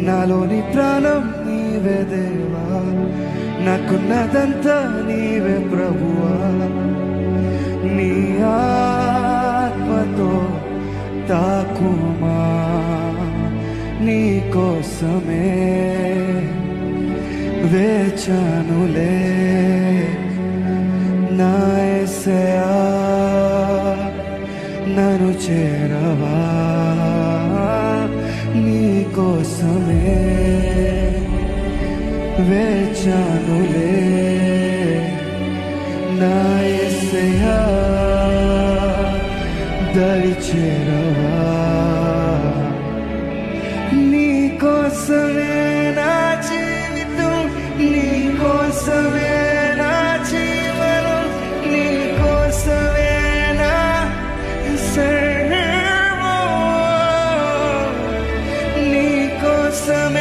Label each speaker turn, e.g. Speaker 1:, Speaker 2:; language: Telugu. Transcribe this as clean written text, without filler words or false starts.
Speaker 1: నాలోని ప్రాణం నీవే దేవా, నాకున్నదంతా నీవే ప్రభువా. నీ ఆత్మతో తాకుమా, నీ కోసమే వేచానులే నా యేసయ్యా, నన్ను చేరవా, నీ కోసమే వేచానులే నా యేసయ్యా, దరి చేరవా. నీ కోసమే నా జీవితం, నీ కోసమే నా జీవనం, నీ కోసమే నా సర్వం, నీ కోసమే